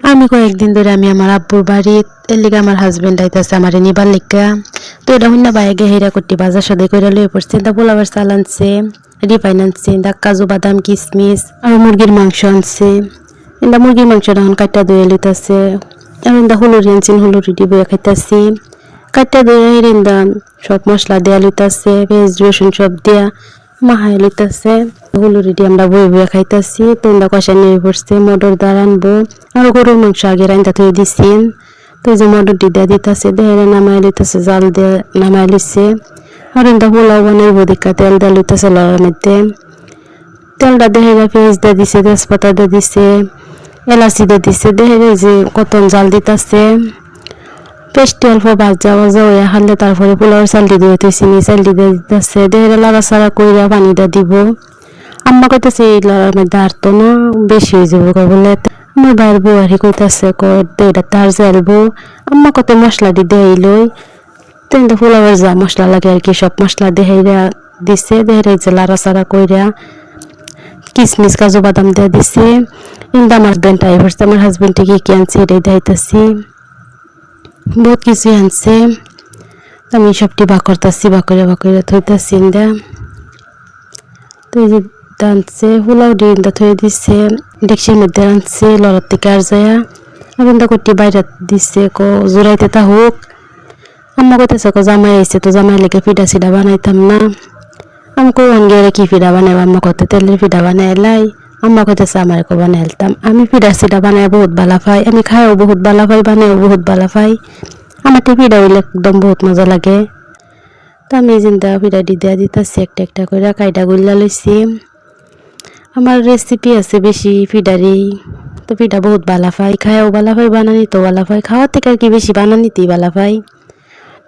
আমি কয়েকদিন ধরে আমি আমার আব্বুর বাড়ি এর লিগে আমার হাজবেন্ড আইতাছে আমার নিবার লিগা। তো এটা হইনা বাইরে হেরা করতে বাজার সাথে করে লয়ে পড়ছে দা পোলাবার চাল আনছে, রিফাইন আনছে, দা কাজু বাদাম কিশমিশ আর মুরগির মাংস আনছে। এটা মুরগির মাংসটা এখন কাটা ধুয়ে লইতাছে। আর দা হলুরি আনছেন, হলুরি দিব খাইতাছি। কাটা ধুয়ে হেরিন্দা সব মশলা দেয়া লইতাছে, পেঁয়াজ রসুন সব দেয়া মাহাই লইতাছে। হলুরি দিয়ে আমরা বই বইয়া খাইতাছি। তো কষা নিয়ে পড়ছে মটর দ্বার আনবো। আর গরুর মাংস আগে রান্না থয়ে দিছি। তো যে মটর দিয়ে দিতেছে দেহেরা নামাই লইতেছে, জাল দিয়ে নামাই লিছে। আর পোলাও বানাইব দেখা তেল দিয়ে লইতেছে লড়ার মধ্যে। তেলটা দেহেরা পেঁয়াজ দিয়ে দিছে, তেজপাতা দিয়ে দিছে, এলাচি দিয়ে দিছে। দেহেরা যে কত জাল দিতেছে, পেস্টি অল্প ভাজা ভাজা হয়ে হারলে তারপরে পোলাওর চালটি দিয়ে দিয়েছি, চালটি দিয়ে দিতেছে। দেহেরা লাড়াচাড়া কইরা পানিটা দিব। আম্মা কইতেছে এই লড়ার মধ্যে আর তো না বেশি হয়ে যাবো বলে। আমার ভাইয়ের বউ আর কইতাছে এটা তার জ্বালবো। আম্মা কত মশলা দি দেই লই। তো পোলাওয়ের যা মশলা লাগে আর কি সব মশলা দেহেরা দিছে। দেহেরা যে লাড়াচাড়া কইরা কিশমিশ কাজু বাদাম দিয়ে দিছে। কিন্তু আমার হাজবেন্ড আই পড়ছে, আমার হাজবেন্ডে কি আনছে এটাই দিতেছি। বহুত কিছু আনছে। আমি সবটি করতেছি, বাকরে থইতাছি। তো এই যে আনছে পোলাও দিয়ে থয়ে দিচ্ছে ডেকচির মধ্যে আনছে লড়ার থেকে আর যায়। আর করতে বাইরে দিচ্ছে জোড়াইতে তা হোক। আম্মা কইতেছে জামাই আইছে, তো জামাই লেগে পিঠা সিডা বানাইতাম না। আমি গিয়ে কি পিঠা বানাইব, আম্মা কত তেলের পিঠা বানাই লাই। আম্মা কইতেছে আমার বানাইতাম। আমি পিঠা সিডা বানাই বহুত ভালো পাই, আমি খাইও বহুত ভালো পাই, বানাইও বহুত ভালো পাই। আমার তো পিঠা হইলে একদম বহুত মজা লাগে। তো আমি চিন্তা পিঠা দিয়ে দিতেছি একটা একটা করে কাইটা গুল্লা লইছি। আমার রেসিপি আছে বেশি পিঠারই। তো পিঠা বহুত ভালো পাই, খাইও ভালো পাই, বানানি তো ভালো পাই। খাওয়ার থেকে আর কি বেশি বানানিতেই ভালো পাই।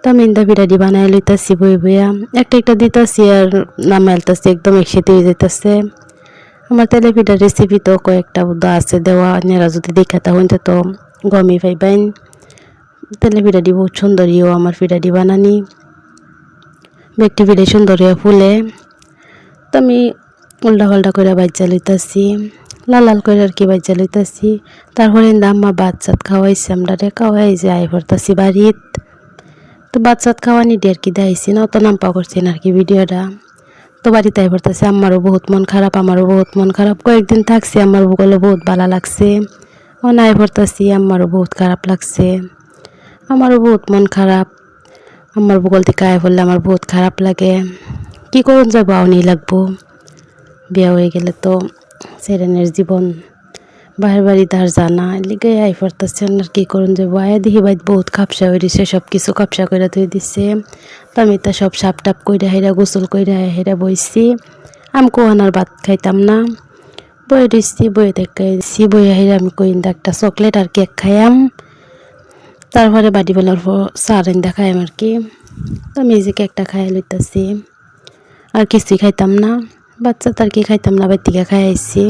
তো আমি পিঠা দিয়ে বানাই লইতাছি বই বইয়া একটা একটা দিতেছি আর নামাইলতাছি, একদম একসাথে হয়ে যেতেছে। আমার তেলে পিঠার রেসিপি তো কয়েকটা বুদ্ধ আছে দেওয়া, আপনারা যদি দেখাতে হইতে তো গমই পাইবেন। তেলে পিঠা দিয়ে বহুত সুন্দরীও আমার পিঠা দিয়ে বানানি, ব্যক্তি পিঠে সুন্দর ফুলে। তো আমি উল্টা পাল্টা করে বাচ্চা লইতাছি, লাল লাল করে আর কি বাচ্চা লইতাছি। তারপরে আম্মা ভাত চাত খাওয়াইছে, আমরা খাওয়াই যে আই পড়তাছি বাড়িত। তো ভাত চাত খাওয়ানি দিয়ে আর কি দেখাইছি না, অত নাম্পা করছি না আর কি ভিডিওটা। তো বাড়িতে আই পড়তাছি, আমারও বহুত মন খারাপ, আমারও বহুত মন খারাপ। কয়েকদিন থাকছি, আমার বলে বহুত ভালো লাগছে। আই পড়তাছি, আমারও বহুত খারাপ লাগছে, আমারও বহুত মন খারাপ। আমার বগল থেকে আয় পড়লে আমার বহুত খারাপ লাগে। কি করুন যাবো আউনি লাগবো, বিয়া হয়ে গেলে তো সেরেনের জীবন বাহির বাড়ি তার জানা লিগে আই পড়তেছে আর কি করুন যাবো। আয় দেখি বাইত বহুত খাপসা হয়ে দিছে, সব কিছু খাপসা করে ধুয়ে দিচ্ছে। তো আমি তা সব সাপ টাপ কইরা হেরা গোসল কইরা হেরা বইছি। আমি কোহানার ভাত খাইতাম না, বয়ে দিচ্ছি, বয়ে দেখাইছি। বইয়া হেরা আমি কইন্দা একটা চকলেট আর কেক খাইয়াম, তারপরে বাড়ি বেলার পর সারেন দেখাইম আর কি। তো আমি এই যে কেকটা খাইয়া লইতাছি, আর কিছুই খাইতাম না। বাচ্চা তার কি খাইতাম না, বাইর থেকে খাই আইছি।